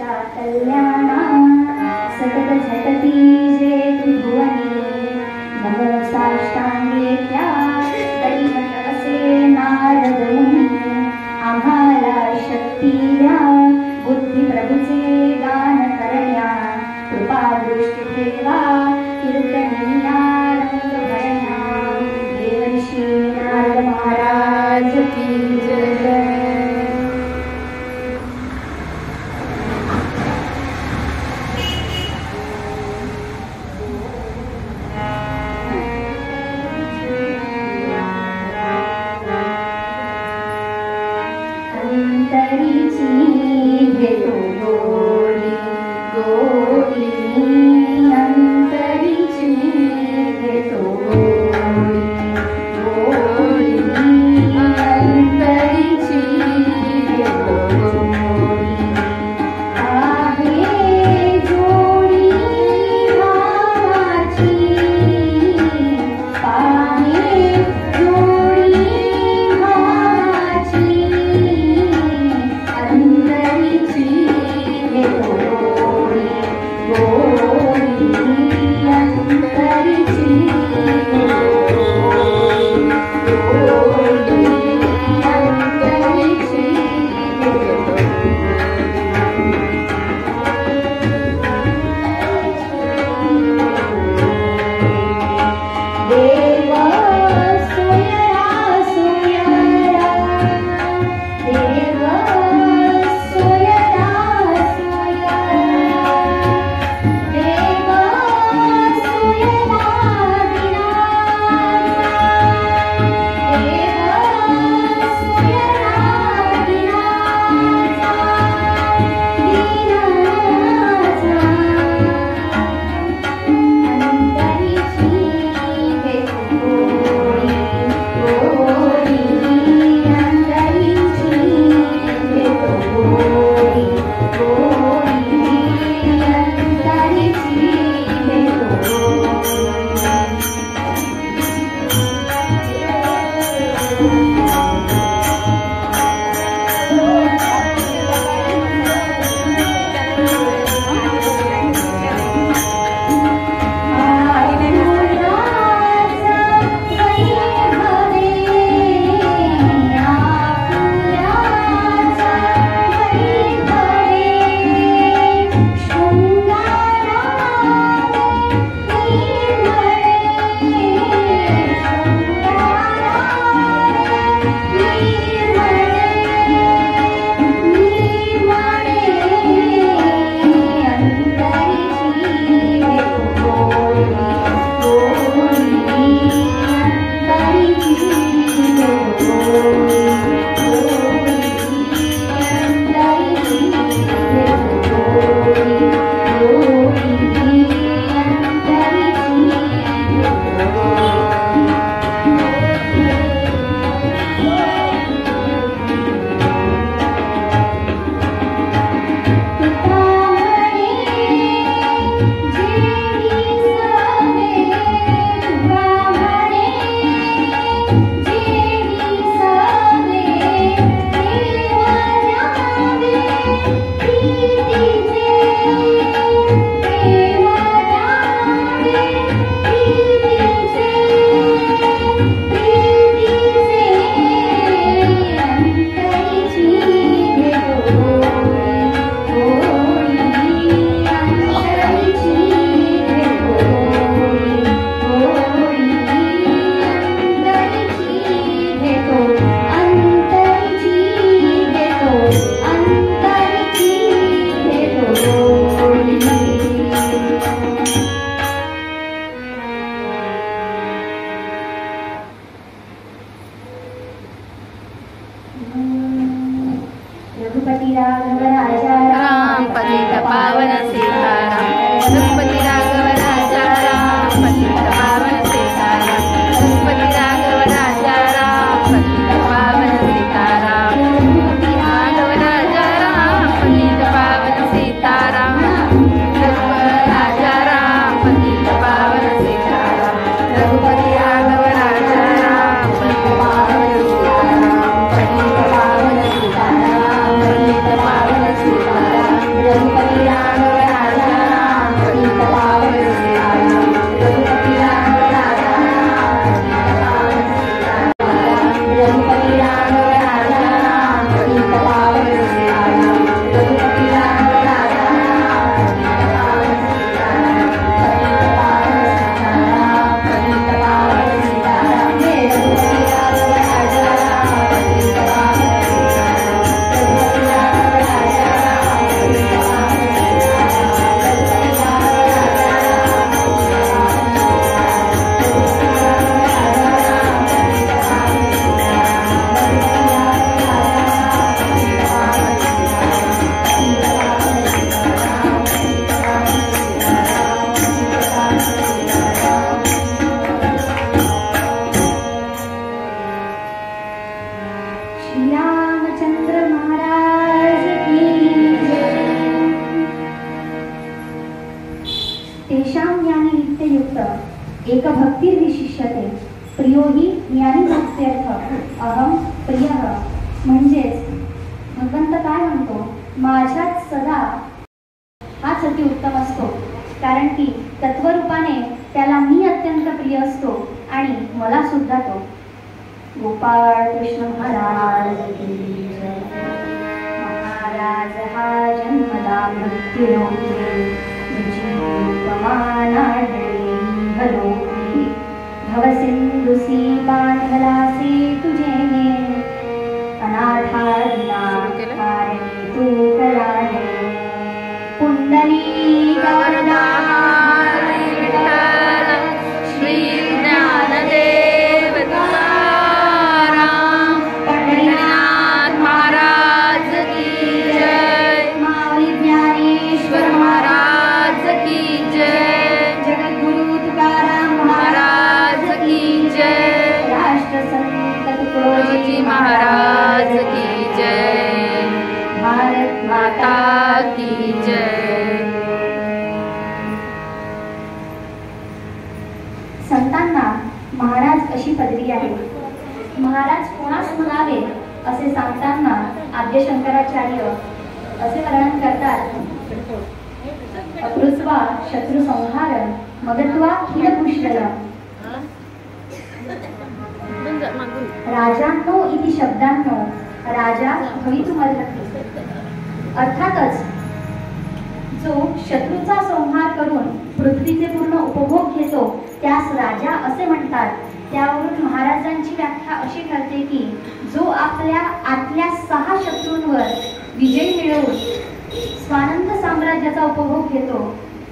कल्याणा सतत झटती जे त्रिभुवनी नमो साष्टांगेत्या दैवत असे नारद मुनी आम्हाला शक्ती द्या बुद्धी प्रभूचे गान करण्या कृपा दृष्टी ठेवा कीर्तनीया रंग भरण्या देवर्षी नारद महाराज की जय. Raghupathi पर्यंत एक भक्तिर्विशिष्यते प्रियो हि ज्ञानी भक्त्यर्थ अहम प्रिय. म्हणजेच भगवंत काय म्हणतो, माझ्यात सदा हाच अति उत्तम असतो, कारण की तत्वरूपाने त्याला मी अत्यंत प्रिय असतो आणि मला सुद्धा तो. गोपाळ कृष्ण महाराज की जय. महाराज हा जन्मदा मृत्यूलोके भलोके भवसिंधुसी बांधलासे तुझे अनाथादिना कारणी तू कलाने. पुंडली वरदा श्री ज्ञानदेव तुकाराम पंढरीनाथ महाराज की जय. माऊली ज्ञानेश्वर महाराज की जय. जगद्गुरु तुकाराम महाराज की जय. राष्ट्रसंत तुकडोजी महाराज की जय. भारत माता की जय. संतांना महाराज अशी पदवी आहे. महाराज कोणास म्हणावे असे सांगताना आद्य शंकराचार्य असे वर्णन करतात. अकृत्वा शत्रु संहार मगत्वा खिलपुष्कळ. राजांनो इति शब्दांनो राजा भवितुमर्हति. अर्थातच जो शत्रूचा संहार करून पृथ्वीचे पूर्ण उपभोग घेतो त्यास राजा असे म्हणतात. त्यावरून महाराजांची व्याख्या अशी ठरते की जो आपल्या आतल्या 6 शत्रूंवर विजय मिळवून स्वानंद साम्राज्याचा उपभोग घेतो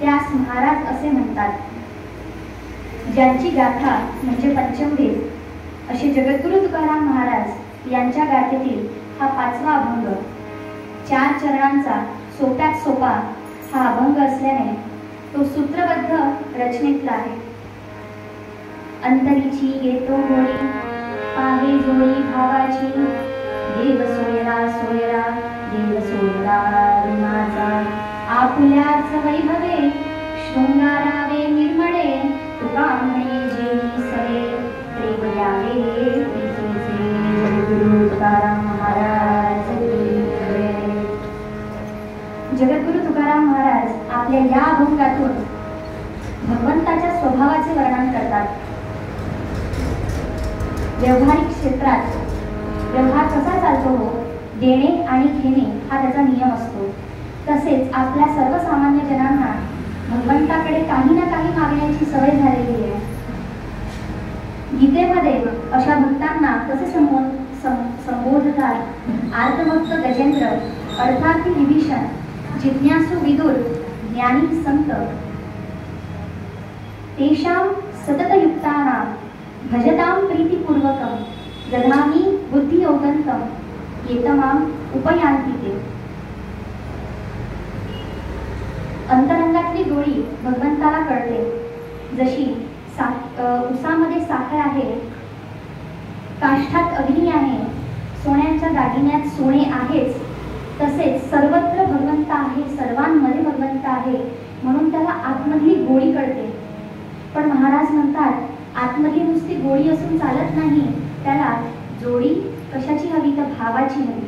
त्यास महाराज असे म्हणतात. ज्यांची गाथा म्हणजे पंचमवेद असे जगद्गुरु तुकाराम महाराज यांच्या गाथेतील हा 5वा अभंग 4 चरणांचा सोप्यात सोपा हा अभंग असल्याने तो सूत्रबद्ध रचनेतला आहे. अंतरीची येतो गोळी आहे जोळी भावाची देव सोयरा सोयरा देव सोयरा माझा आपुल्याच वैभवे शृंगारावे निर्मळे तुका म्हणे जेवी सवे प्रेम यावे प्रीतीचे. जगद्गुरु तुकाराम महाराज की जय. जगद्गुरु तुकाराम महाराज आपल्या या अभंगातून भगवंताच्या स्वभावाचे वर्णन करतात. व्यवहारिक क्षेत्रात व्यवहार कसा चालतो हो, देणे आणि घेणे हा त्याचा नियम असतो. तसेच आपल्या सर्वसामान्य जनांना भगवंताकडे काही ना काही मागण्याची सवय झालेली आहे. गीतेमध्ये अशा भक्तांना कसे संबोधतात. आर्तभक्त गजेंद्र अर्थात विभीषण, जिज्ञासू विदुर, ज्ञानी संत. तेषां सततयुक्तानां भजतां प्रीतिपूर्वकं दधामि बुद्धियोगन्तं एतमाम् उपयान्ति ते. अंतरंगातली गोडी भगवंताला कळते. जशी उसामध्ये साखर आहे, काष्ठात अग्नी आहे, सोन्याच्या दागिन्यात सोने आहेच, तसेच सर्वत्र भगवंत आहे, सर्वांमध्ये भगवंत आहे, म्हणून त्याला आतमधली गोडी कळते. पण महाराज म्हणतात आतमधली नुसती गोडी असून चालत नाही, त्याला जोडी कशाची हवी तर भावाची हवी.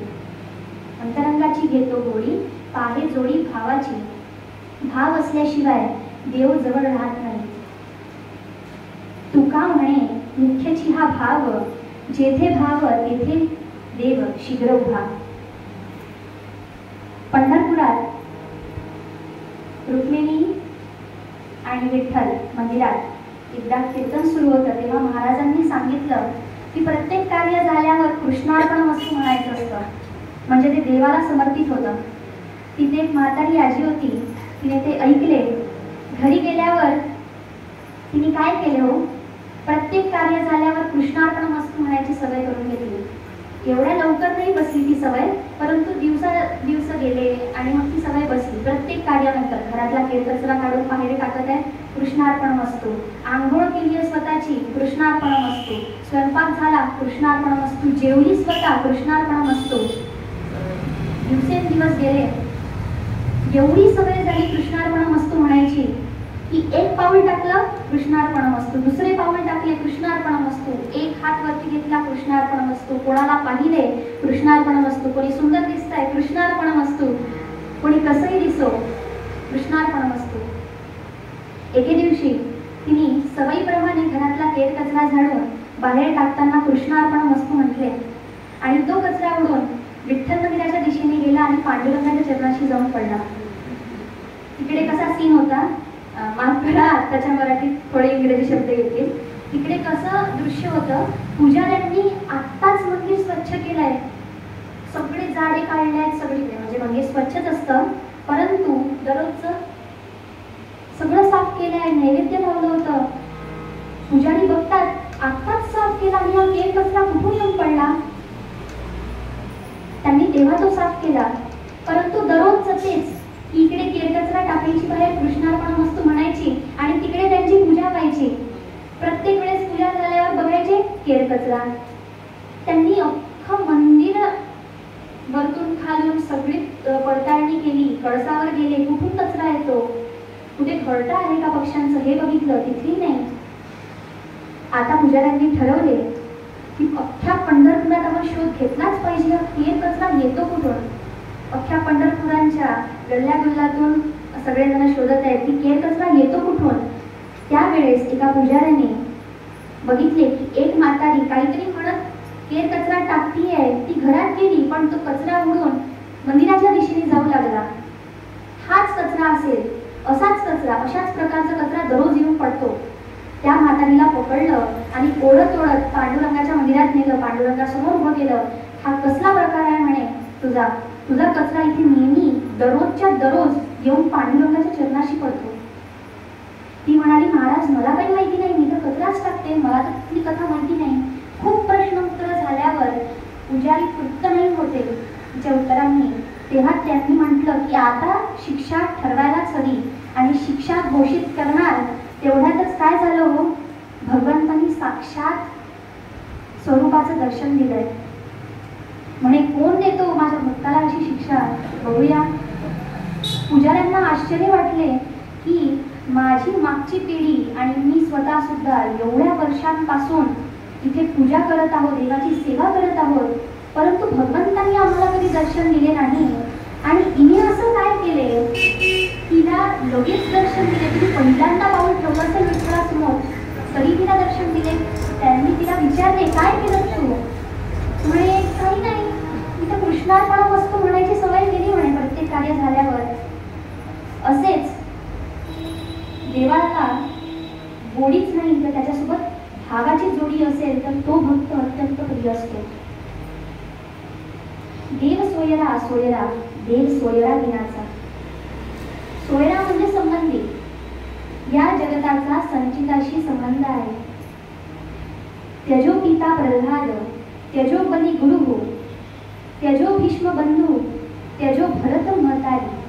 अंतरंगाची घेतो गोडी पाहे जोडी भावाची. भाव असल्याशिवाय देव जवळ राहत नाही. तुका म्हणे मुख्यची हा भाव, जेथे भाव तेथे देव शीघ्र उभा. पंढरपुरात रुक्मिणी आणि विठ्ठल मंदिरात एकदा कीर्तन सुरू होतं. तेव्हा महाराजांनी सांगितलं की प्रत्येक कार्य झाल्यावर कृष्णार्पणमस्तु म्हणायचं असतं, म्हणजे ते देवाला समर्पित होतं. तिथे एक म्हातारी आजी होती, तिने ते ऐकले. घरी गेल्यावर तिने काय केले हो, प्रत्येक कार्य झाल्यावर कृष्णार्पणमस्तु म्हणायची सवय करून घेतली. एवढ्या लवकर नाही बसली ती सवय, परंतु दिवस गेले आणि मग ती सवय बसली. प्रत्येक कार्यानंतर घरातला केरकचरा काढून बाहेर टाकत आहे, कृष्णार्पणमस्तु. आंघोळ केली आहे स्वतःची, कृष्णार्पणमस्तु. स्वयंपाक झाला, कृष्णार्पणमस्तु. जेवली स्वतः, कृष्णार्पणमस्तु. दिवसेंदिवस गेले, एवढी सवय झाली कृष्णार्पणमस्तु म्हणायची की एक पाऊल टाकलं कृष्णार्पणमस्तु, दुसरे पाऊल टाकले कृष्णार्पणमस्तु, एक हात वरती घेतला कृष्णार्पणमस्तु, कोणाला पाहिले कृष्णार्पणमस्तु, कोणी सुंदर दिसतंय कृष्णार्पणमस्तु, कोणी कसंही दिसो कृष्णार्पणमस्तु. एके दिवशी तिने सवयीप्रमाणे घरातला केर कचरा झाडून बाहेर टाकताना कृष्णार्पणमस्तु म्हटले आणि तो कचरा उडून विठ्ठल मंदिराच्या दिशेने गेला आणि पांडुरंगाच्या चरणाशी जाऊन पडला. तिकडे कसा सीन होता, माफ करा त्याच्या मराठीत थोडे इंग्रजी शब्द येतील. तिकडे कसं दृश्य होतं, पुजाऱ्यांनी आत्ताच मंदिर स्वच्छ केलंय, सगळे झाडे काढले आहेत सगळीकडे, म्हणजे मंदिर स्वच्छच असतं परंतु दररोजचं सगळं साफ केलंय, नैवेद्य लावलं होतं. पुजारी बघतात आत्ताच साफ केला आणि हा केर कचरा कुठून येऊन पडला. त्यांनी तेव्हा तो साफ केला परंतु दररोजच तेच, इकडे केर कचरा टाकायची बाहेर कृष्णार्पणमस्तु म्हणायची आणि तिकडे त्यांची पूजा व्हायची. प्रत्येक वेळेस पूजा झाल्यावर बघायचे केर कचरा. त्यांनी अख्खं मंदिर वरतून खालून सगळी पडताळणी केली, कळसावर गेले कुठून कचरा येतो, कुठे घरटा आहे का पक्ष्यांचं हे बघितलं, तिथली नाही. आता पुजाऱ्यांनी ठरवले की अख्ख्या पंढरपुरात आपण शोध घेतलाच पाहिजे, केर कचरा येतो कुठून. अख्ख्या पंढरपुरांच्या गल्ल्या गुल्ल्यातून सगळेजण शोधत आहेत की केर कचरा येतो कुठून. त्यावेळेस एका पुजाऱ्याने बघितले की एक म्हातारी काहीतरी म्हणत केर कचरा टाकतीये, ती घरात गेली पण तो कचरा उडून मंदिराच्या दिशेने जाऊ लागला. हाच कचरा असेल, असाच कचरा, अशाच प्रकारचा कचरा दररोज येऊन पडतो. त्या म्हातारीला पकडलं आणि ओढत ओढत पांडुरंगाच्या मंदिरात नेलं, पांडुरंगासमोर उभं केलं. हा कसला प्रकार आहे म्हणे तुझा, तुझा कचरा इथे नेहमी दररोजच्या दररोज येऊन पांडुरंगाच्या चरणाशी पडतो. ती म्हणाली महाराज मला काही माहिती नाही, मी तर कचराच टाकते, मला तर तिथली कथा माहिती नाही. खूप प्रश्नोत्तर झाल्यावर पुजारी तृप्त नाही होते तिच्या उत्तरांनी. तेव्हा त्यांनी म्हटलं की आता शिक्षा ठरवायलाच हवी आणि शिक्षा घोषित करणार. तेवढ्यातच काय झालं हो, भगवंतांनी साक्षात स्वरूपाचं दर्शन दिलंय. म्हणे कोण देतो माझ्या भक्ताला अशी शिक्षा, बघूया. पुजाऱ्यांना आश्चर्य वाटले की माझी मागची पिढी आणि मी स्वतः सुद्धा एवढ्या वर्षांपासून इथे पूजा करत आहोत, देवाची सेवा करत आहोत, परंतु भगवंतांनी आम्हाला कधी दर्शन दिले नाही. आणि हिने असं काय केले, तिला लगेच दर्शन दिले. तिने पहिल्यांदा पाऊल ठेवलं असेल विठ्ठलासमोर तरी तिला दर्शन दिले. त्यांनी तिला विचारले काय केलं तू, म्हणे काही नाही, तिथे कृष्णार्पणमस्तु म्हणायची सवय केली म्हणे प्रत्येक कार्य झाल्यावर. असेच देवाला गोडीच नाही तर त्याच्यासोबत भावाची जोडी असेल तर तो भक्त अत्यंत प्रिय असतो. देव सोयरा सोयरा, देव सोयरा दिनाचा. सोयरा म्हणजे संबंधी, या जगताचा संचिताशी संबंध आहे. त्यजो पिता प्रल्हाद, त्यजो बली गुरु, त्यजो भीष्म बंधू, त्यजो भरत महतारी.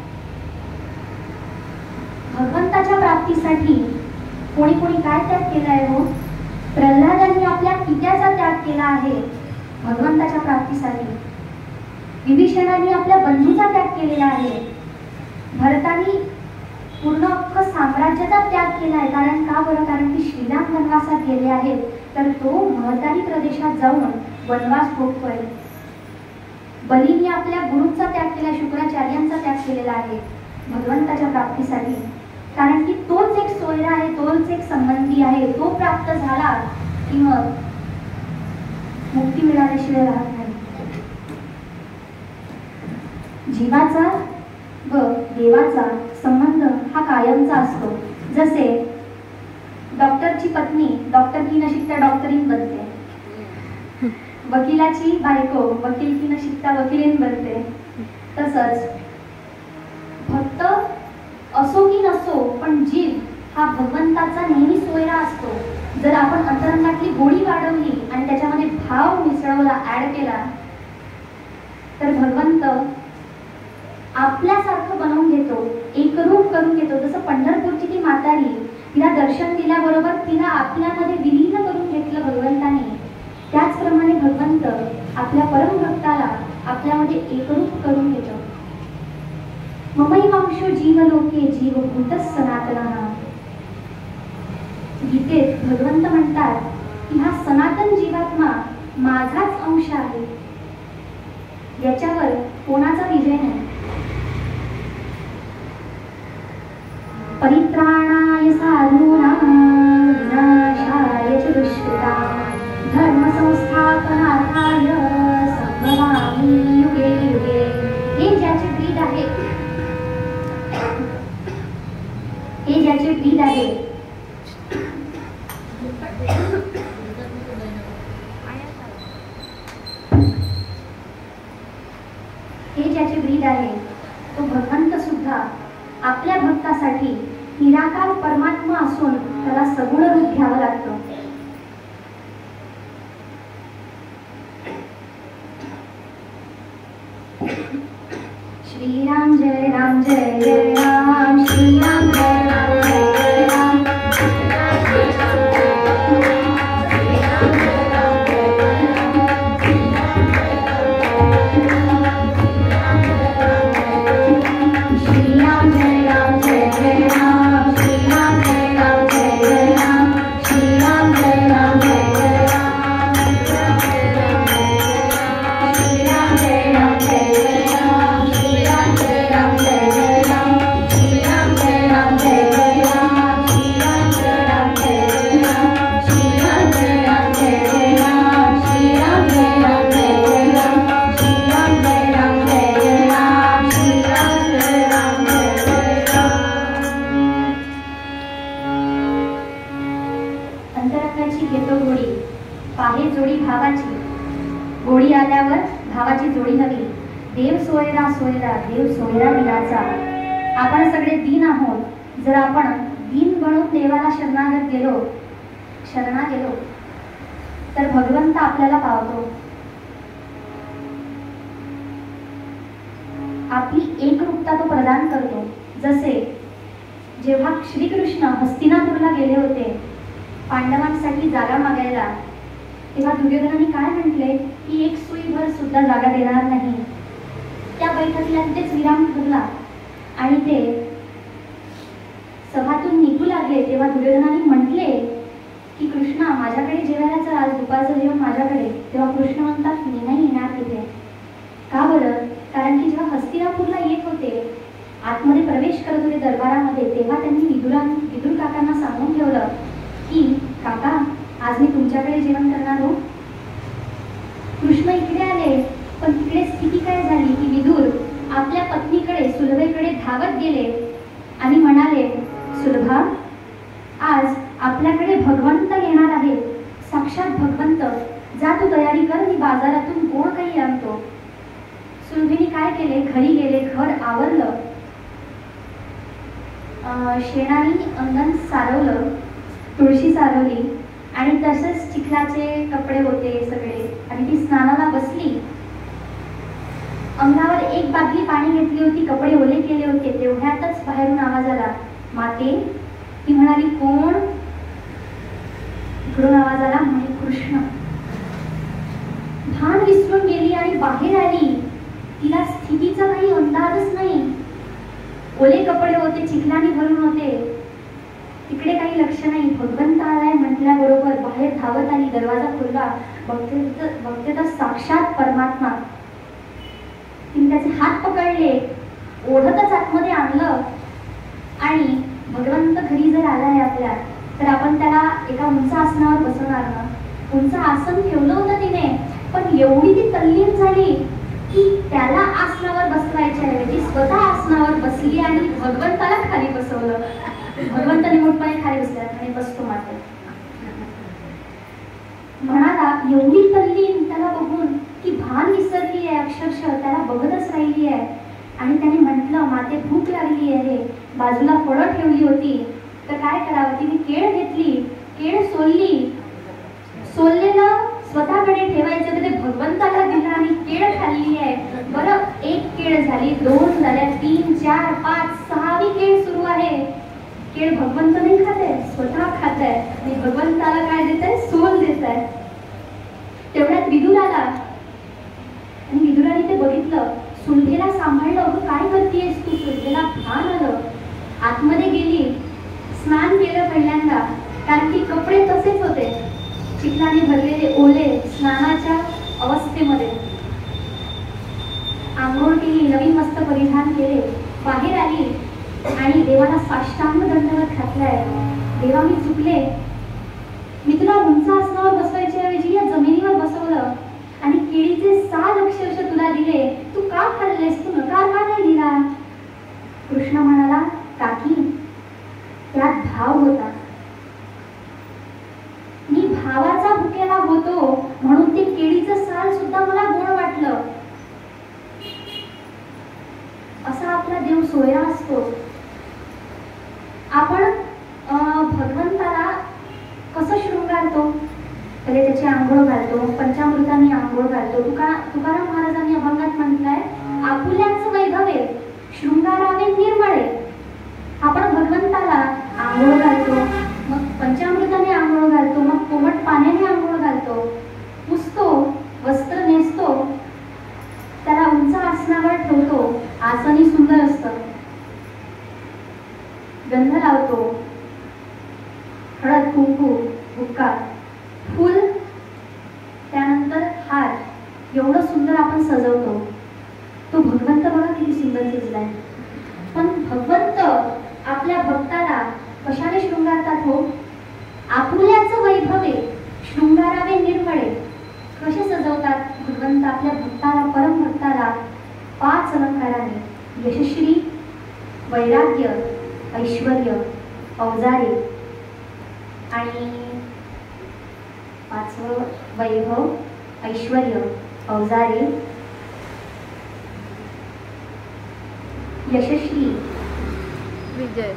भगवंताच्या प्राप्तीसाठी कोणी कोणी काय त्याग केलाय हो. प्रल्हादांनी आपल्या पित्याचा त्याग केला आहे भगवंताच्या प्राप्तीसाठी. विभीषणाने आपल्या बंधूचा त्याग केलेला आहे. भरतानी पूर्ण अख्खं साम्राज्याचा त्याग केला आहे. कारण का बरं, कारण की श्रीराम वनवासात गेले आहेत तर तो महतारी प्रदेशात जाऊन वनवास भोगतोय. बलीने आपल्या गुरूचा त्याग केला, शुक्राचार्यांचा त्याग केलेला आहे भगवंताच्या प्राप्तीसाठी. कारण की तोच एक सोयरा आहे, तोच एक संबंधी आहे. तो प्राप्त झाला की मग मुक्ती मिळाल्याशिवाय राहत नाही. जीवाचा व देवाचा संबंध हा कायमचा असतो. जसे डॉक्टरची पत्नी डॉक्टरकी न शिकता डॉक्टरीन बनते, वकिलाची बायको वकिलकी न शिकता वकिलीन बनते. तसंच भक्त असो की नसो पण जीव हा भगवंताचा नेहमी सोयरा असतो. जर आपण अंतरंगातली गोडी वाढवली आणि त्याच्यामध्ये भाव मिसळवला, ऍड केला तर भगवंत आपल्यासारखं बनवून घेतो, एकरूप करून घेतो. जसं पंढरपूरची ती म्हातारी, तिला दर्शन दिल्याबरोबर तिला आपल्यामध्ये विलीन करून घेतलं भगवंताने. त्याचप्रमाणे भगवंत आपल्या परमभक्ताला आपल्यामध्ये एकरूप करून घेतो. ममैवांशो जीवलोके जीवभूतः सनातनः गीतेत भगवंत म्हणतात की हा सनातन जीवात्मा माझाच अंश आहे, याच्यावर कोणाचा विजय नाही. परित्राणाय साधूनां विनाशाय च दुष्कृतां धर्म संस्थापनार्थाय संभवामि युगे युगे. हे ज्याचे ब्रीद आहे, हे ज्याचे ब्रीद आहे, हे ज्याचे ब्रीद आहे तो भगवंत सुद्धा आपल्या भक्तासाठी निराकार परमात्मा असून त्याला सगुण रूप घ्यावं लागतं. श्रीराम जय राम जय जय राम, श्रीराम जय राम जय राम. गोडी आल्यावर भावाची जोडी हवी. देव सोयरा सोयरा, देव सोयरा दिनाचा. आपण सगळे दीन आहोत. जर आपण दीन बनून देवाला शरणागत गेलो तर भगवंत आपल्याला पावतो. आपली एकरूपता तो प्रदान करतो. जसे जेव्हा श्रीकृष्ण हस्तिनापूरला गेले होते पांडवांसाठी जागा मागायला, तेव्हा दुर्योधनाने काय म्हटले की एक सुईभर सुद्धा जागा देणार नाही. त्या बैठकीला तिथेच विराम ठरला आणि ते सभातून निघू लागले. तेव्हा दुर्योधनाने म्हटले की कृष्णा माझ्याकडे जेवायला चल, आज दुपारचं जेवण माझ्याकडे. तेव्हा कृष्ण म्हणतात मी नाही येणार तिथे. का बरं? कारण की जेव्हा हस्तिनापूरला येत होते, आतमध्ये प्रवेश करत होते दरबारामध्ये, तेव्हा त्यांनी विदुर काकांना सांगून ठेवलं की काका आज मी तुमच्याकडे जेवण करणार हो. कृष्ण इकडे आले, पण तिकडे स्थिती काय झाली की विदुर आपल्या पत्नीकडे सुलभेकडे धावत गेले आणि म्हणाले, सुलभा आज आपल्याकडे भगवंत येणार आहे, साक्षात भगवंत. जा तू तयारी कर, मी बाजारातून गोड काही आणतो. सुलभेने काय केले, घरी गेले, घर आवरलं, शेणाने अंगण सारवलं, तुळशी सारवली आणि तसेच चिखलाचे कपडे होते सगळे आणि ती स्नानाला बसली. अंगावर एक बादली पाणी घेतली होती, कपडे ओले केले होते. तेवढ्यातच बाहेरून आवाज आला, माते. ती म्हणाली, कोण? इकडून आवाज आला, म्हणजे कृष्ण. भान विसरून गेली आणि बाहेर आली. तिला स्थितीचा काही अंदाजच नाही. ओले कपडे होते, चिखलाने भरून होते, तिकडे काही लक्ष नाही. भगवंत आलाय म्हटल्याबरोबर बाहेर धावत आली. दरवाजा खुलला, बघते तर साक्षात परमात्मा. तिने त्याचे हात पकडले, ओढतच आतमध्ये आणलं आणि भगवंत घरी जर आलाय आपल्या, तर आपण त्याला एका उंच आसनावर बसवणार ना. उंच आसन ठेवलं होतं तिने, पण एवढी ती तल्लीन झाली की त्याला आसनावर बसवायच्या ऐवजी स्वतः आसनावर बसली आणि भगवंताला खाली बसवलं. भगवंताने मोठपणे खाली बसल्या आणि बसतो मात्र. म्हणाला एवढी तल्लीन त्याला बघून की भान विसरली आहे, अक्षरशः त्याला बघतच राहिली आहे. आणि त्याने म्हटलं, माते भूक लागली आहे. बाजूला फळं ठेवली होती, तर काय करावं. तिने केळ घेतली, केळ सोललेलं स्वतःकडे ठेवायचं, तर ते भगवंताला दिलं आणि केळ खाल्ली आहे. बरं, एक केळ झाली, 2 झाल्या, 3, 4, 5, 6वी केळ सुरू आहे. केळ भगवंत नाही खात आहे, स्वतः खात आहे आणि भगवंताला काय देत आहे, सोल देत आहे. तेवढ्यात विदुर आला आणि विदुराने ते बघितलं. सुलभेला सांभाळलं, अगं काय करतेस तू. सुलभेला भान आलं, आतमध्ये गेली, स्नान केलं पहिल्यांदा. कारण की कपडे तसेच होते, चिखलाने भरलेले, ओले, स्नानाच्या अवस्थेमध्ये. आंघोळ केली, नवीन वस्त्र परिधान केले, बाहेर आली आणि देवाला साष्टांग दंडवत घातलाय. देवा, मी चुकले, मी तुला उंच आसनावर बसवायच्या ऐवजी या जमिनीवर बसवलं आणि केळीचे 6 अक्षरशः तुला दिले. तू का खाल्लेस? तू नकार का नाही दिला? कृष्ण म्हणाला, काकी, त्यात भाव होता. मी भावाचा भुकेला होतो म्हणून ते केळीचं साल सुद्धा मला गोड वाटलं. असा आपला देव सोयरा असतो. आपण भगवंताला कसं शृंगारतो? पहिले त्याची आंघोळ घालतो, पंचामृतांनी आंघोळ घालतो. तुकाराम महाराजांनी अभंगात म्हटलंय, आपुल्याच वैभवे शृंगारावे निर्मळे. आपण भगवंताला आंघोळ घालतो, मग पंचामृताने आंघोळ घालतो, मग कोमट पाण्याने आंघोळ घालतो, पुसतो, वस्त्र नेसतो, त्याला उंच आसनावर ठेवतो. आसनही सुंदर असतं, गंध लावतो, हळद, कुंकू, बुक्का, फूल, त्यानंतर हार, एवढं सुंदर आपण सजवतो. तो भगवंत बघा किती सुंदर सजलाय. पण भगवंत आपल्या भक्ताला कशाने शृंगारतात हो? आपुल्याच वैभवे शृंगारावे निर्मळे. कसे सजवतात भगवंत आपल्या भक्ताला, परम भक्ताला? 5 अलंकाराने: यशश्री, वैराग्य, ऐश्वर्य, औजारे आणि 5वं वैभव, ऐश्वर्य, औजारे, यशस्वी विजय,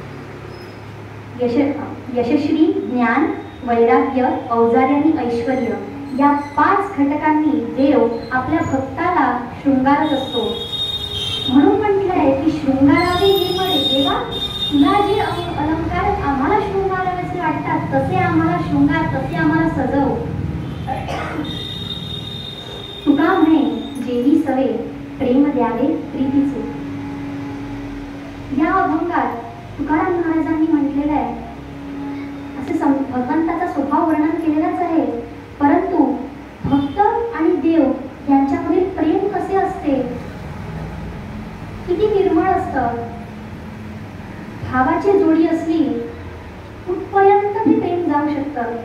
यशस्वी, ज्ञान, वैराग्य, औजार्य आणि ऐश्वर्य, या 5 घटकांनी देव आपल्या भक्ताला शृंगारत असतो. म्हणून म्हटलंय की शृंगारावे निर्मळे. देवा, तुला जे अलंकार आम्हाला शृंगारावेसे वाटतात तसे आम्हाला शृंगार, तसे आम्हाला सजव. तुका म्हणे, जेवी सवे प्रेम द्यावे प्रीतीचे. या अभंगात तुकाराम महाराजांनी म्हटलेलं आहे, असे भगवंताचा स्वभाव वर्णन केलेलाच आहे. परंतु भक्त आणि देव यांच्यामधील प्रेम कसे असते, किती निर्मळ असतं. भावाची जोडी असली कुठपर्यंत ते प्रेम जाऊ शकतं.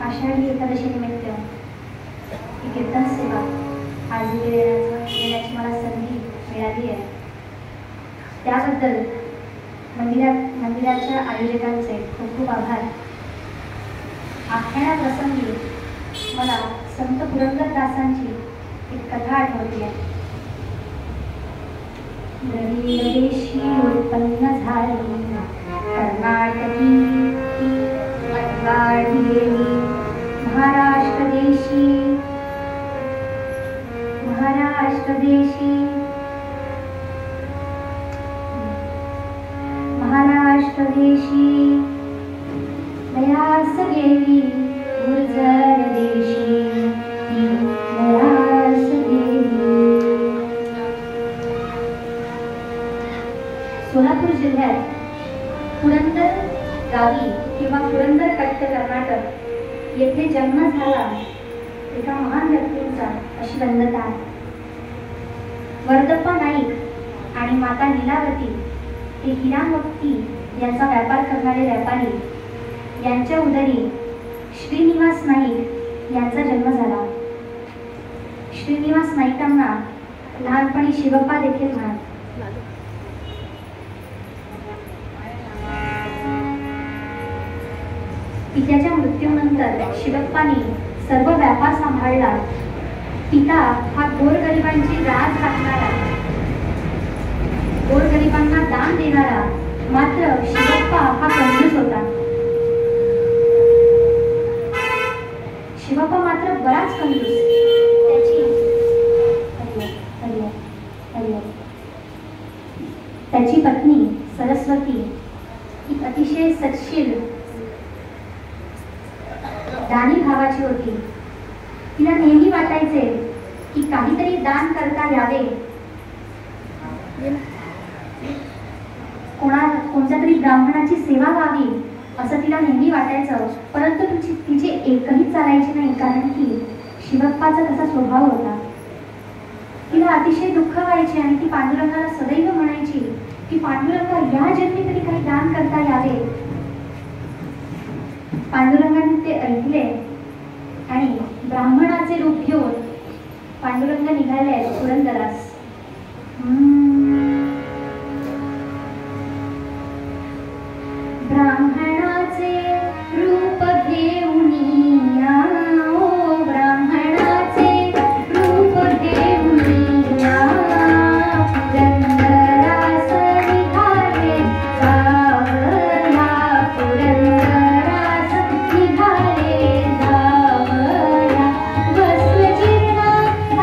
आषाढी एकादशी निमित्त ही कीर्तन सेवा आज येण्याची मला संधी मिळाली आहे. त्याबद्दल मंदिराच्या आयोजकांचे खूप खूप आभार. आख्याना प्रसंगी मला संत पुरंदरदासांची एक कथा आठवते आहे. देशी उत्पन्न झाली कर्नाटकी महाराष्ट्र देशी दयास गेली गुर्जर देशी दयास गेली. सोलापूर जिल्ह्यात पुरंदर गावी किंवा पुरंदर कट्ट कर्नाटक येथे जन्म झाला एका महान व्यक्तींचा अशी वंदता आहे. वरदप्पा नाईक आणि माता लीलावती हे हिरामोती यांचा व्यापार करणारे व्यापारी यांच्या उदरी श्रीनिवास नाईक यांचा जन्म झाला. श्रीनिवास नाईकांना लहानपणी शिवप्पा देखील म्हणत. पित्याच्या मृत्यूनंतर शिवप्पांनी सर्व व्यापार सांभाळला. पिता हा गोरगरिबांची राज राखणारा, गोरगरिबांना दान देणारा, मात्र शिवप्पा हा कंजूस होता. शिवप्पा मात्र बराच कंजूस. त्याची पत्नी सरस्वती ही अतिशय सत्शील दानी भावाची होती. तिला नेहमी वाटायचे की काहीतरी दान करता यावे, कोणत्या तरी ब्राह्मणाची सेवा व्हावी असं तिला नेहमी वाटायचं. परंतु तिचे एकही चालायचे नाही, कारण की शिवप्पाचा तसा स्वभाव होता. तिला अतिशय दुःख व्हायचे आणि ती पांडुरंगाला सदैव म्हणायची की पांडुरंगा या जन्मी तरी काही दान करता यावे. पांडुरंगाने ते ऐकले आणि ब्राह्मणाचे रूप घेऊन पांडुरंग निघाले पुरंदरास. ब्राह्मणाचे रूप घेऊन या, ओ ब्राह्मणाचे रूप घेऊन या, पुरंदरास निघाले जावया, पुरंदरास निघाले जावया. वस्त्र जीर्ण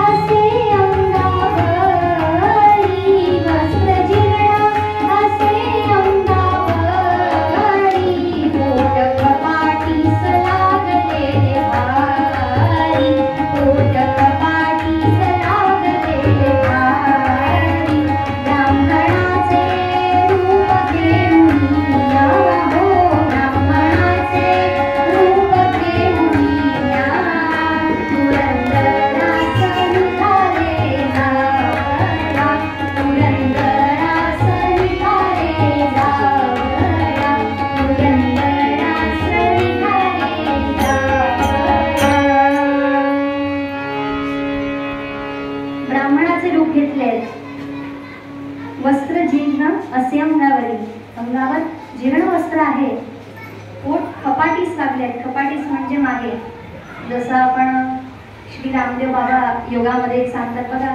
असे अंगावरी, वस्त्र जीर्ण असे अंगावरी, पोट कपाटीस लागलेले भारी, पोट कपाटीस लागलेले भारी. ब्राह्मणाचे रूप घेऊन या, हो ब्राह्मणाचे रूप घेऊन या, पुरंदरास निघाले जावया, पुरंदरास निघाले जावया, पुरंदरास निघाले जावया. ब्राह्मणाचे रूप घेतले. वस्त्र जीर्ण असे अंगावरी, अंगावर जीर्ण वस्त्र आहे. पोट कपाटीस लागले. कपाटीस म्हणजे मागे, जसं आपण श्री रामदेव बाबा योगामध्ये सांगतात बघा,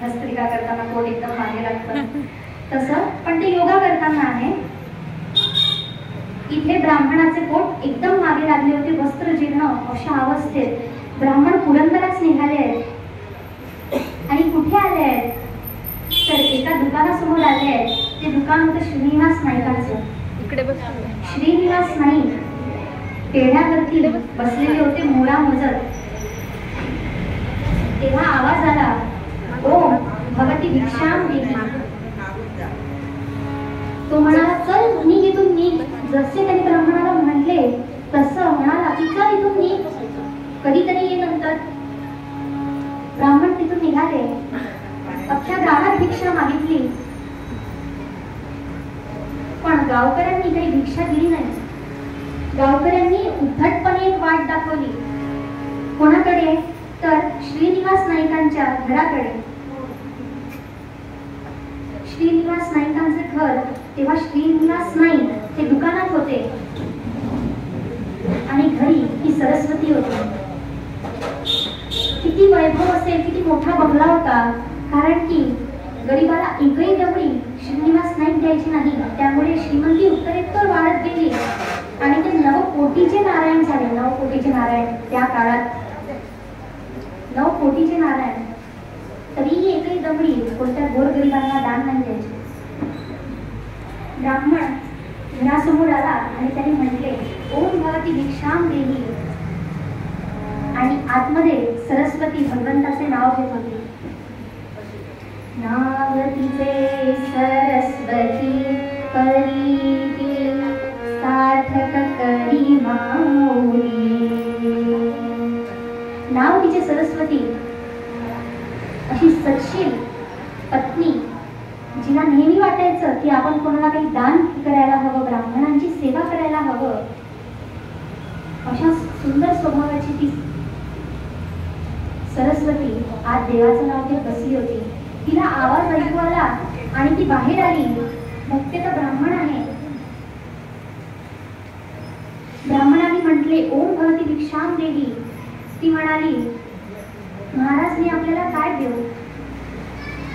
भस्त्रिका करताना पोट एकदम मागे लागतं तसं, पण ते योगा करताना आहे. इथे ब्राह्मणाचे पोट एकदम मागे लागले होते, वस्त्र जीर्ण अशा अवस्थेत ब्राह्मण पुरंदरास निघाले आहेत. आणि कुठे आले आहेत तर एका दुकानासमोर आले आहेत. ते दुकान दुकान होतं श्रीनिवास नाईकांचं. इकडे बस. श्रीनिवास नाईक पेढ्यावरती बसलेले होते मोळा मोजत. तेव्हा आवाज आला, ओम भगवती भिक्षाम देही. तो म्हणाला, चल निघ इथून निघ. जसे त्यांनी ब्राह्मणाला म्हटले तसं म्हणाला की चल इथून निघ, कधीतरी ये नंतर. ब्राह्मण तिथून निघाले. अख्ख्या गावात भिक्षा मागितली, पण गावकऱ्यांनी काही भिक्षा दिली नाही. गावकऱ्यांनी उद्धटपणे एक वाट दाखवली. कोणाकडे? तर श्रीनिवास नाईकांच्या घराकडे. श्रीनिवास नाईकांचे घर तेव्हा श्रीनिवास नाईक हे दुकानात होते आणि घरी ही सरस्वती होती. किती वैभव असेल, किती मोठा बंगला होता, कारण की गरीबाला एकही दवडी श्रीनिवास नाईक द्यायची नाही. त्यामुळे श्रीमंती उत्तरेत्तर वाढत गेली आणि ते 9 कोटीचे नारायण झाले. 9 कोटीचे नारायण त्या काळात, 9 कोटीचे नारायण. तरीही एकही दवडी कोणत्या गोरगरिबांना दान नाही द्यायचे. ब्राह्मण घरासमोर आला आणि त्याने म्हटले, ओम भगवती भिक्षाम देही. आणि आतमध्ये सरस्वती भगवंताचे नाव घेत होती. नाव तिचे सरस्वती करी सार्थक करी माऊली. नाव तिचे सरस्वती. अशी सच्शील पत्नी जिला नेहमी वाटायचं की आपण कोणाला काही दान करायला हवं, ब्राह्मणांची सेवा करायला हवं, अशा सुंदर स्वभावाची ती सरस्वती आज देवाचं नाव घेत बसली होती. तिला आवाज ऐकू आला आणि ती बाहेर आली. बघते तर ब्राह्मण आहे. ब्राह्मणाने म्हटले, ओम भगवती भिक्षाम देही. ती म्हणाली, महाराज मी आपल्याला काय देऊ?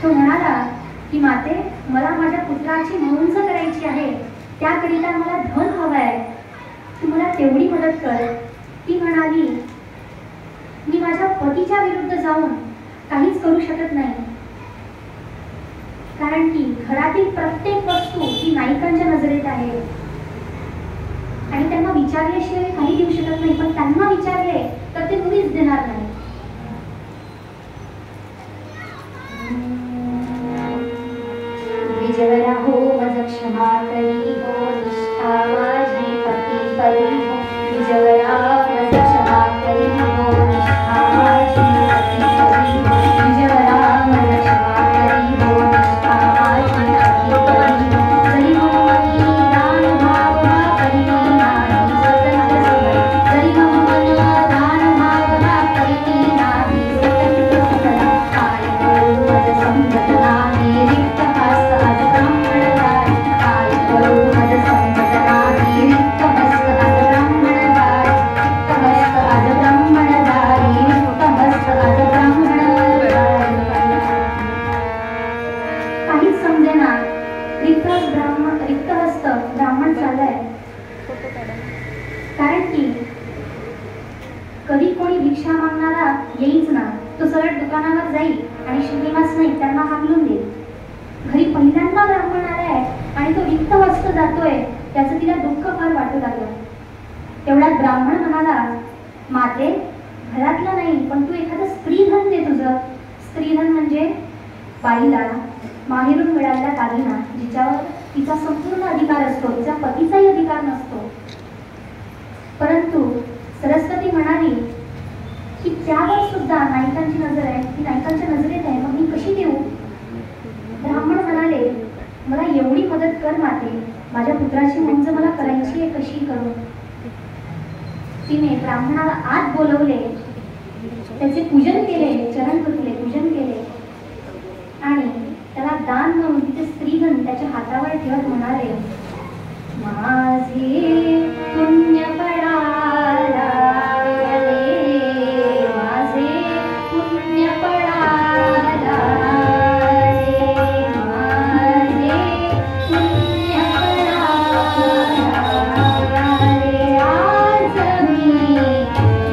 तो म्हणाला की माते, मला माझ्या पुत्राची मुंज करायची आहे, त्याकरिता मला धन हवं आहे, तू मला तेवढी मदत कर. ती म्हणाली, मी माझ्या पतीच्या विरुद्ध जाऊन काहीच करू शकत नाही, कारण की घरातील प्रत्येक वस्तू ही नाईकांच्या नजरेत आहे आणि त्यांना विचारल्याशिवाय काही देऊ शकत नाही. पण त्यांना विचारले तर ते मुळीच देणार नाही. विजयरा हो मज क्षमा करी हो, निष्ठा माझी पती परी हो. विजयरा मज क्षमा करी हो, निष्ठा माझी पती परी हो. विजयरा मज क्षमा करी हो, निष्ठा माझी पती परी हो. जरी मनी दान भाव करी नाही स्वतंत्र सुखा. जरी मन दान भाव करी नाही स्वतंत्र सुखा. काय करू मज समजत नाही रिक्त हस्त आज ब्राह्मणदार. काय करू मज समजत नाही रिक्त हस्त आज ब्राह्मणदार. रिक्त हस्त आज ब्राह्मणदारी, रिक्त हस्त आज ब्राह्मणदार. काहीच समजेना. रिक्त हस्त ब्राह्मण चाललाय. कारण की कधी कोणी भिक्षा मागणारा येईच ना. तो सरळ दुकानावर जाईल आणि श्रीनिवास नाईक त्यांना हाकलून देईल. घरी पहिल्यांदा ब्राह्मण आलाय आणि तो रिक्त हस्त जातोय, त्याचं तिला दुःख फार वाटू लागलं. तेवढ्यात ब्राह्मण म्हणाला, माते घरातलं नाही पण तू एखादं स्त्रीधन दे तुझं. स्त्रीधन म्हणजे बाईला माहेरून मिळालेला दागिना, जिच्यावर तिचा संपूर्ण अधिकार असतो, तिचा पतीचाही अधिकार नसतो. परंतु सरस्वती म्हणाली की त्यावर सुद्धा नाईकांची नजर आहे, ती नाईकांच्या नजरेत आहे, मग मी कशी देऊ? ब्राह्मण म्हणाले, मला एवढी मदत कर माते, माझ्या पुत्राची मुंज मला करायची आहे, कशी करू? तिने ब्राह्मणाला आत बोलवले, त्याचे पूजन केले, चरण धुतले, पूजन केले आणि त्याला दान म्हणून तिचे स्त्रीधन त्याच्या हातावर ठेवत म्हणाले, माझे पुण्य पडाला रे, माझे पुण्य पडाला रे, माझे पुण्य पडाला रे. आज मी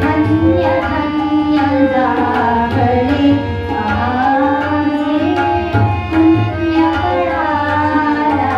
धन्य धन्य झाले, माझे पुण्य पडाला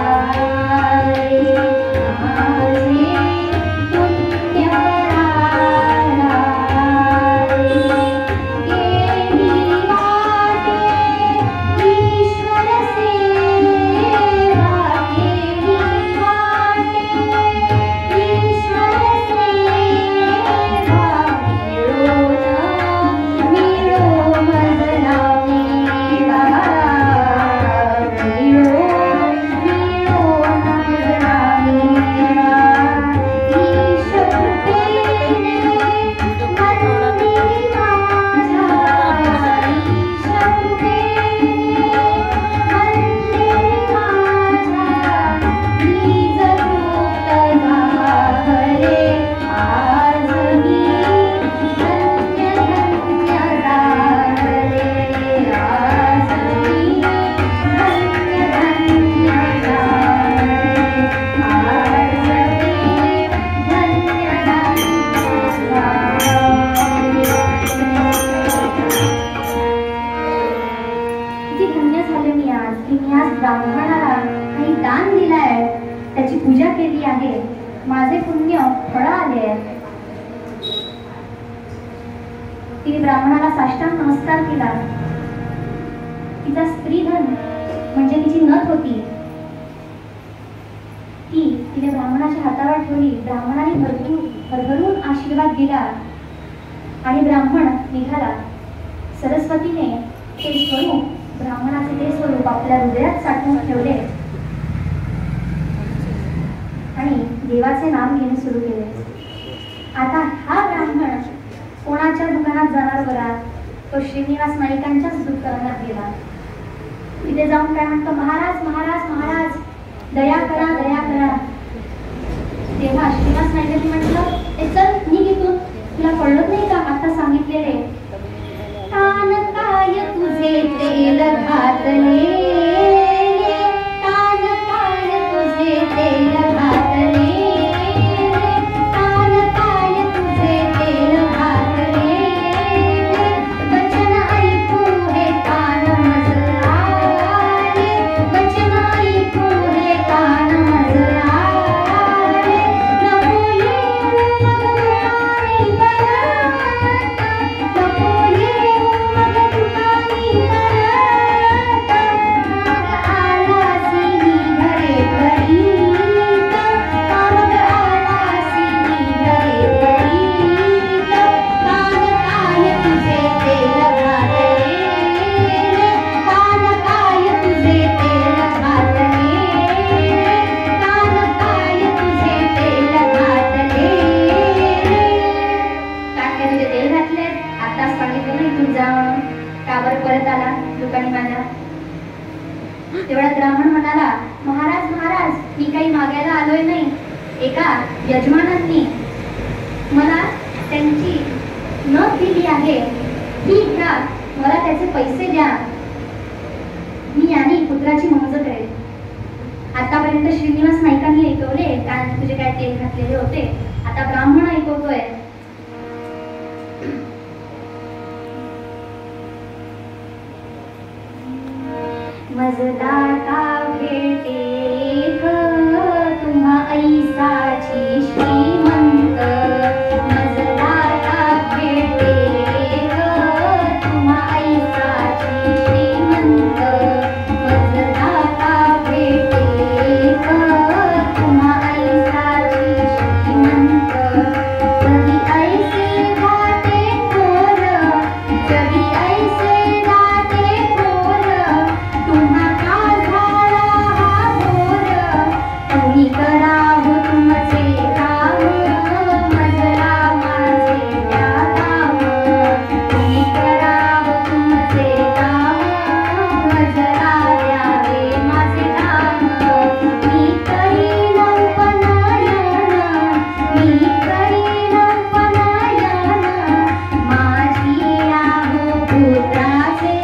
माझे पुण्य फळ आले आहे. तिने ब्राह्मणाला साष्टांग नमस्कार केला. तिचा स्त्रीधन म्हणजे तिची नथ होती ती तिने ब्राह्मणाच्या हातावर ठेवली. ब्राह्मणाने भरभरून आशीर्वाद दिला आणि ब्राह्मण निघाला. सरस्वतीने ते स्वरूप ब्राह्मणाचे ते स्वरूप आपल्या हृदयात साठवून ठेवले आणि देवाचे नाम घेणे सुरू केले. आता हा ब्राह्मण कोणाच्या दुकानात जाणार बरा? तो श्रीनिवास नाईकांच्याच दुकानात गेला. तिथे जाऊन काय म्हणतो, महाराज महाराज महाराज दया करा दया करा. तेव्हा श्रीनिवास नाईकांनी म्हटलं, ए चल निघ इथून, तुला कळलं नाही का आता सांगितलेले? कान काय तुझे तेल घातले, कान काय तुझे तेल घातले, कान काय तुझे तेल घातले, वचन ऐकू हे कान मज आले, वचन ऐकू हे कान मज आले, नको येऊ मग दुकानी परत, नको येऊ मग दुकानी परत, मग आलासी मी घरे घरीत, मग आलासी मी घरे घरीत, कान काय तुझे तेल घातले, कान काय तुझे तेल घातले, कान काय तुझे तेल घातले. काय तुझे तेल घातले? आताच सांगितलं नाही तू जा. का बरं परत आला दुकानी माझ्या? तेवढ्यात ब्राह्मण म्हणाला, महाराज महाराज मी काही मागायला आलोय नाही. एका यजमानांनी मला त्यांची नथ दिली आहे, ही घ्या, मला त्याचे पैसे द्या, मी आणि पुत्राची मौज करेल. आतापर्यंत श्रीनिवास नाईकांनी ऐकवले कारण तुझे काय तेल घातलेले होते. आता ब्राह्मण ऐकवतोय. मजदाता भेटे ग तुम्हा ऐसाची श्रीमंत, मजदाता भेटे ग तुम्हा ऐसाची श्रीमंत, मजदाता भेटे ग तुम्हा ऐसाची श्रीमंत, कधी ऐसे दाते थोर, कधी ऐसे दाते थोर, तुम्हा का झाला हा घोर, तुम्ही करा हो तुमचे काम, मजला माझे द्या काम, तुम्ही करा हो तुमचे काम, मजला द्यावे माझे काम, मी करीन उपनयन, मी करीन उपनयन, माझी आहो पुत्राचे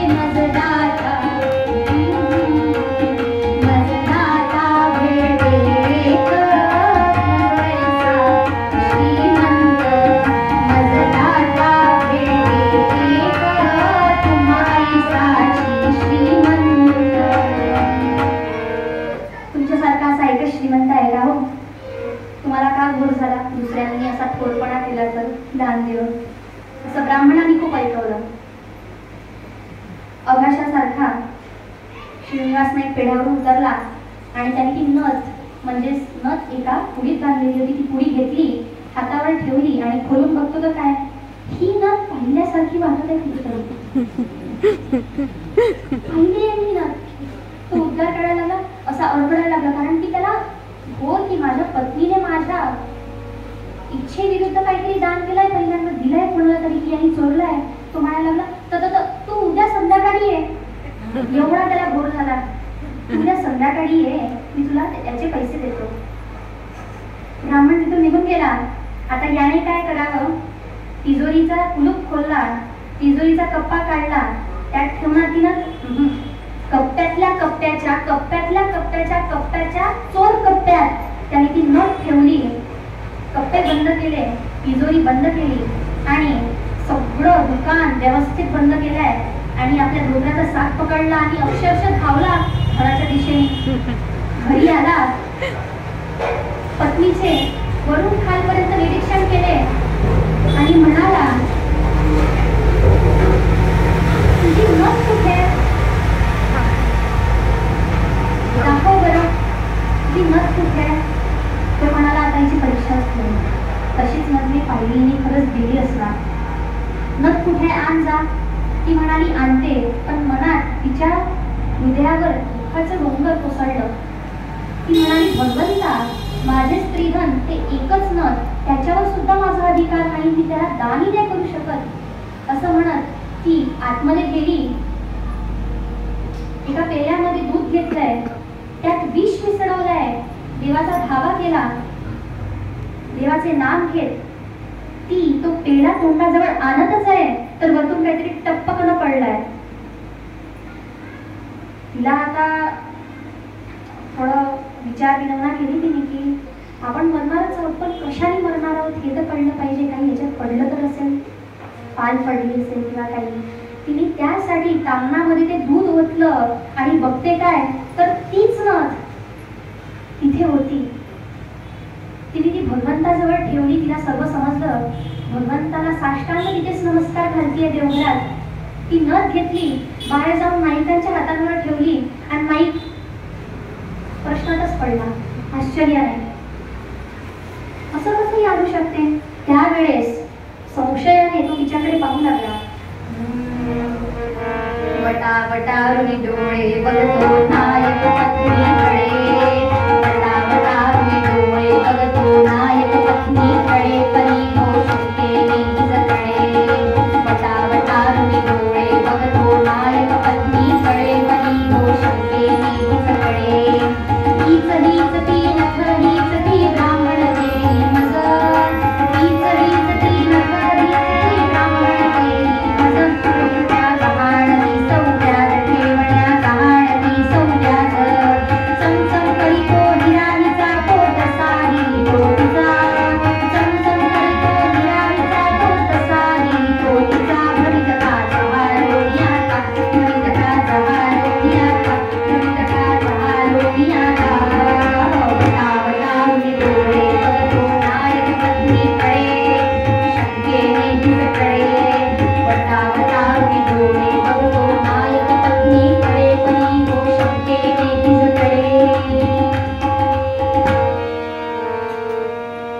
मजदाता, मजदाता भेटे ग ऐसा श्रीमंत, मजदाता भेटे ग तुम्हा ऐसाची श्रीमंत. तुमच्यासारखा असा एकच श्रीमंत आहे का हो? तुम्हाला का घोर झाला दुसऱ्यांनी असा थोरपणा केला तर दान देऊन? असं ब्राह्मणांनी खूप ऐकवलं. अभाषासारखा श्रीनिवास नाईक पेढ्यावरून उतरला आणि त्याने ती नथ म्हणजे नथ एका पुडीत बांधलेली होती. ती पुडी घेतली, हातावर ठेवली आणि खोलून बघतो तर काय, ही नथ पाहिल्यासारखी वाटत आहे कुठेतरी. पाहिली आहे मी नथ. तो उद्गार करायला लागला, असा अडबडायला लागला, कारण की त्याला घोर की माझ्या पत्नीने माझ्या इच्छेविरुद्ध काहीतरी दान केलंय, पहिल्यांदा दिलंय कोणाला तरी की यांनी चोरलाय. तो म्हणायला लागला, तर तू उद्या संध्याकाळी ये. एवढा त्याला घोर झाला. उद्या संध्याकाळी ये, मी तुला त्याचे पैसे देतो. ब्राह्मण तिथून निघून गेला. आता याने काय करावं? तिजोरीचा कुलूप खोलला, तिजोरीचा कप्पा काढला, त्यात ठेवणार तिनं कप्प्यातल्या कप्प्याच्या चोर कप्प्यात त्याने ती नथ ठेवली. कप्पे बंद केले, तिजोरी बंद केली आणि सगळं दुकान व्यवस्थित बंद केलंय आणि आपल्या धोत्राचा साथ पकडला आणि अक्षरशः धावला घराच्या दिशेने. घरी आला पत्नीचे वरून खालपर्यंत निरीक्षण केले आणि म्हणाला, तुझी नथ कुठे? दाखव बरं, तुझी नथ कुठे? तो म्हणाला, आता हिची परीक्षाच नाही, तशीच नथ मी पाहिली आणि खरंच दिली असणार. नथ कुठे? आण जा. ती म्हणाली, आणते. पण मनात तिच्या हृदयावर दुःखाचं डोंगर कोसळलं. ती म्हणाली, भगवंता, माझे स्त्रीधन ते एकच नथ, त्याच्यावर सुद्धा माझा अधिकार नाही, मी त्याला दानही नाही करू शकत. असं म्हणत ती आतमध्ये गेली. एका पेल्यामध्ये दूध घेतलंय, त्यात विष मिसळवलंय, देवाचा धावा केला, देवाचे नाम घेत ती तो पेला तोंडाजवळ आणतच आहे, तर वरतून काहीतरी टप्पकन पडलाय. तिला आता थोडं विचार विनवना केली तिने की आपण मरणारच आहोत, पण कशाने मरणार आहोत हे तर कळलं पाहिजे. काही याच्यात पडलं तर असेल, पाल पडली असेल किंवा काही. तिने त्यासाठी तांगणामध्ये ते दूध ओतलं आणि बघते काय, तर तीच नथ तिथे होती. तिने ती भगवंताजवळ ठेवली. तिला सर्व समजलं. भगवंताला साष्टांग तिथेच नमस्कार घालतीये देवघरात. ती नथ घेतली, बाहेर जाऊन नाईकांच्या हातांवर ठेवली आणि नाईक प्रश्नातच पडला. आश्चर्य नाही, असं कसंही आणू शकते. त्यावेळेस संशयाने तो तिच्याकडे पाहू लागला. वटा वटारुणी डोळे बघतो नायक पत्नीकडे, वटा वटारुणी डोळे बघतो नायक पत्नीकडे, परी मोशू केली तिजकडे. वटा वटारुणी डोळे बघतो नायक पत्नीकडे, परी मोशू केली तिजकडे. हीच हीच ती नथ, हीच ती ब्राह्मण केली मज, हीच हीच ती नथ, हीच ती ब्राह्मण केली मज. त्या गहाणती सौद्यात ठेवण्या, गहाणती सौद्यात, चमचम करीतो हिराणीचा पोत सारी तोडीचा, चमचम करीतो हिराणीचा पोत सारी तोडीचा. भवित का जहालोनिया का, भवित का जहालोनिया का, भवित का जहालोनिया का. वटा वटारुणी डोळे बघतो नायक पत्नीकडे, शंकेने तिजकडे. वटा वटारुणी डोळे बघतो नायक पत्नीकडे, परी हो शंकेने तिजकडे.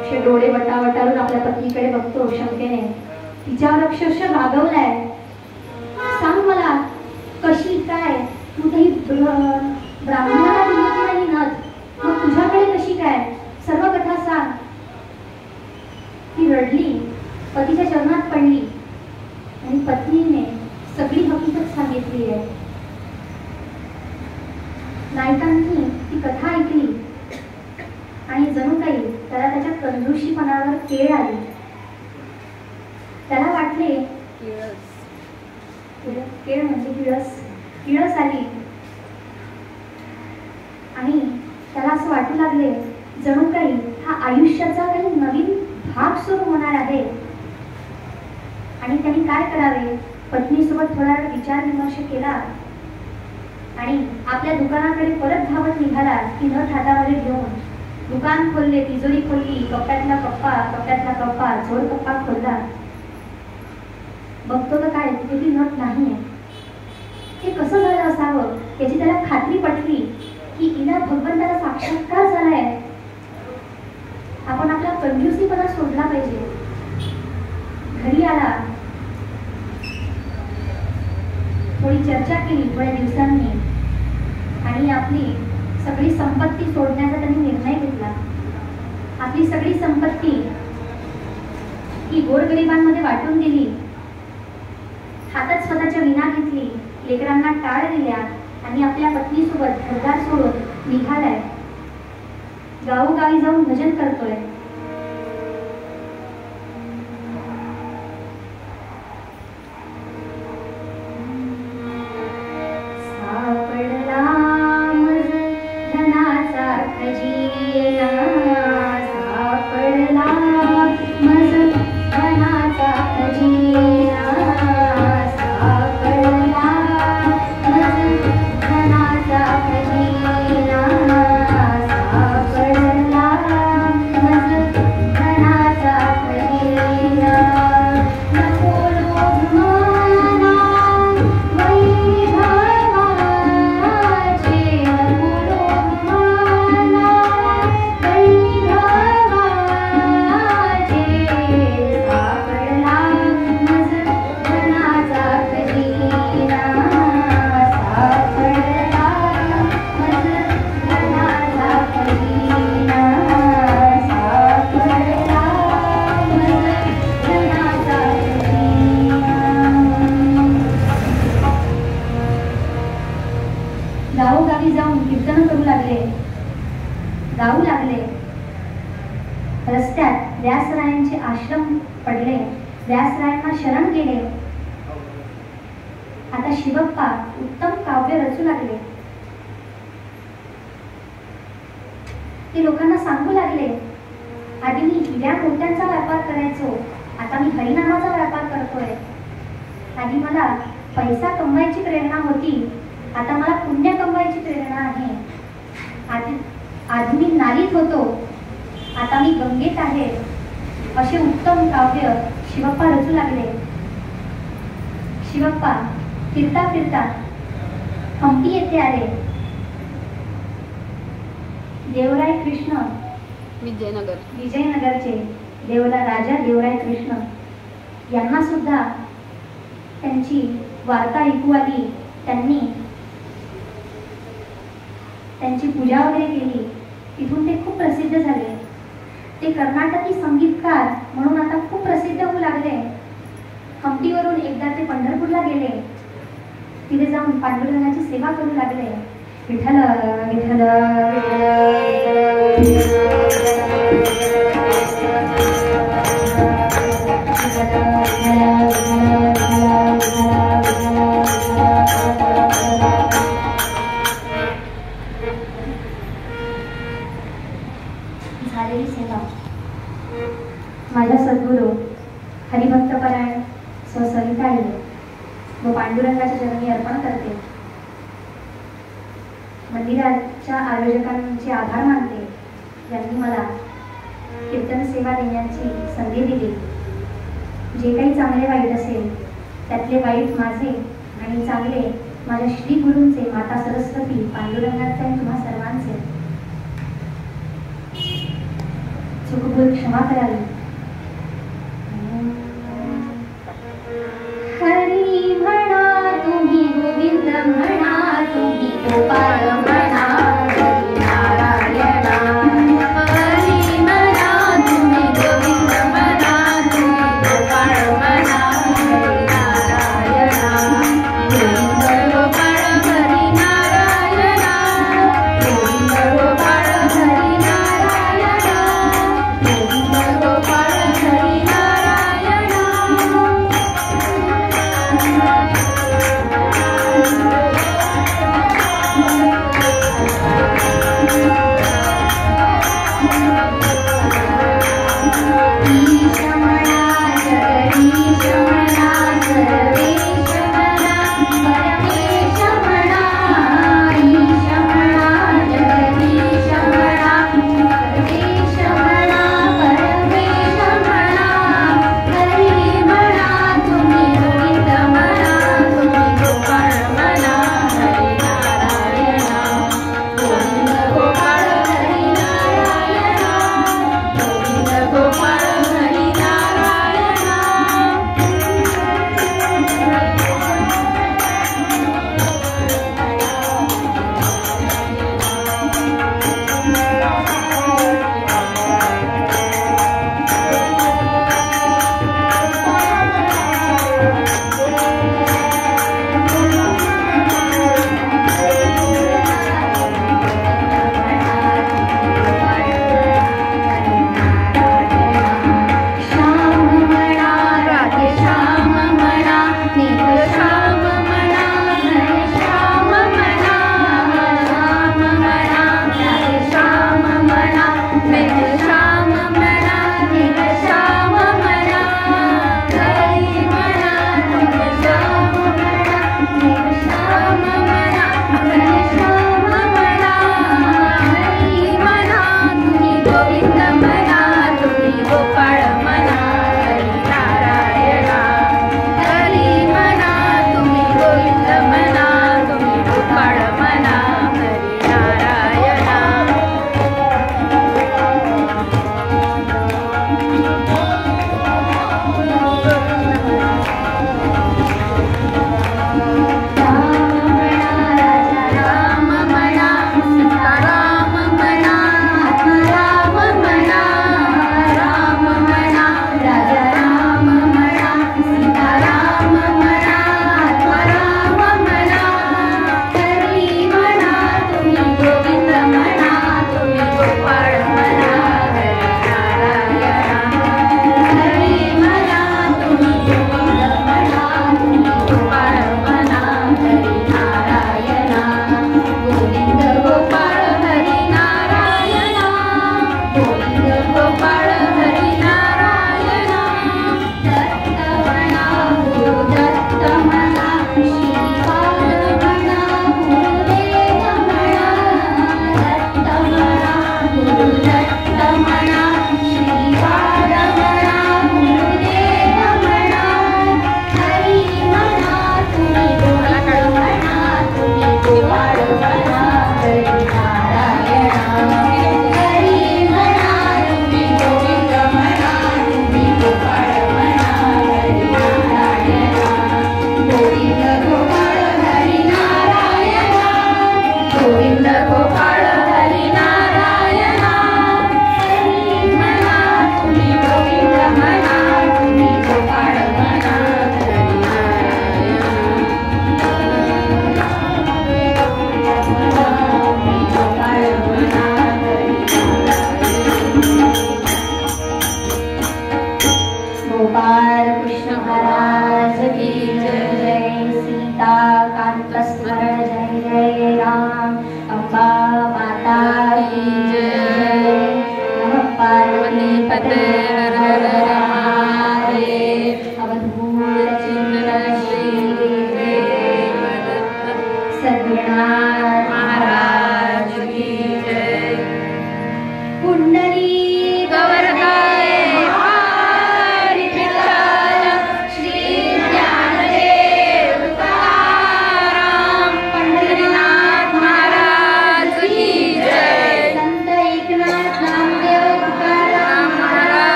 असे डोळे वटावटारून आपल्या पत्नीकडे बघतो शंकेने. तिच्यावर अक्षरशः रागवलाय. सांग मला, कशी काय? तू काही ब्राह्मणाला दिली नाही नथ, मग तुझ्याकडे कशी काय? सर्व कथा सांग. ती रडली, पतीच्या चरणात पडली आणि पत्नीने सगळी हकीकत सांगितली आहे. नायकांनी ती कथा ऐकली आणि जणू काही त्याला त्याच्या कंजूषीपणावर केळ आली. त्याला वाटले, केळ म्हणजे किळस आली आणि त्याला असं वाटू लागले जणू काही हा आयुष्याचा काही नवीन भाग सुरू होणार आहे. आणि त्यांनी काय करावे, पत्नीसोबत थोडा विचार विमर्श केला आणि आपल्या दुकानाकडे परत धावत निघाला. ती नथ हातामध्ये घेऊन दुकान खोलले, तिजोरी खोलली, कप्प्यातला कप्पा जोड कप्पा खोलला. बघतो तर काय, तिथे ती नथ नाहीये. हे कसं झालं असावं याची त्याला खात्री पटली की हिला भगवंताला साक्षात्कार झालाय. आपण आपला कंजूसीपणा सोडला पाहिजे. घरी आला, थोडी चर्चा केली थोड्या दिवसांनी आणि आपली सगळी संपत्ती सोडण्याचा त्यांनी निर्णय घेतला. आपली सगळी संपत्ती ही गोरगरिबांमध्ये वाटून दिली. हातात स्वतःच्या विना घेतली, लेकरांना टाळ दिल्या आणि आपल्या पत्नीसोबत घरदार सोडून निघालाय. गावोगावी जाऊन भजन करतोय. आश्रम पडले, व्यासरायांना शरण गेले. आता शिवप्पा उत्तम काव्य रचू लागले. ते लोकांना सांगू लागले, आधी मी हिऱ्या मोत्यांचा व्यापार करायचो, आता मी हरिनामाचा व्यापार करतोय. आधी मला पैसा कमवायची प्रेरणा होती, आता मला पुण्य कमवायची प्रेरणा आहे. आधी मी नालीत होतो, आता मी गंगेत आहे. असे उत्तम काव्य शिवप्पा रचू लागले. शिवप्पा फिरता फिरता हंपी येथे आले. देवराय कृष्ण विजयनगरचे राजा देवराय कृष्ण यांना सुद्धा त्यांची वार्ता ऐकू आली. त्यांनी त्यांची पूजा वगैरे केली. तिथून ते खूप प्रसिद्ध झाले. ते कर्नाटकी संगीतकार म्हणून आता खूप प्रसिद्ध होऊ लागले. हंपीवरून एकदा ते पंढरपूरला गेले. तिथे जाऊन पांडुरंगाची सेवा करू लागले. विठ्ठल विठ्ठल झालेली सेवा माझ्या सद्गुरू हरिभक्तपरायण सविताई व पांडुरंगाच्या चरणी अर्पण करते. मंदिराच्या आयोजकांचे आभार मानते, ज्यांनी मला कीर्तन सेवा देण्याची संधी दिली. जे काही चांगले वाईट असेल त्यातले वाईट माझे आणि चांगले माझ्या श्री गुरूंचे, माता सरस्वती पांडुरंगाचे आणि तुम्हा सर्वांचे. चुकभूल क्षमा करावी. हरी म्हणा तुम्ही, गोविंद म्हणा तुम्ही, गोपाळ म्हणा नारायणा. हरी म्हणा तुम्ही, गोविंद म्हणा तुम्ही, गोपाळ म्हणा नारायणा. गोविंद गोपाळ हरी नारायणा, गोविंद गोपाळ हरी नारायणा, गोविंद गोपाळ हरी नारायणा.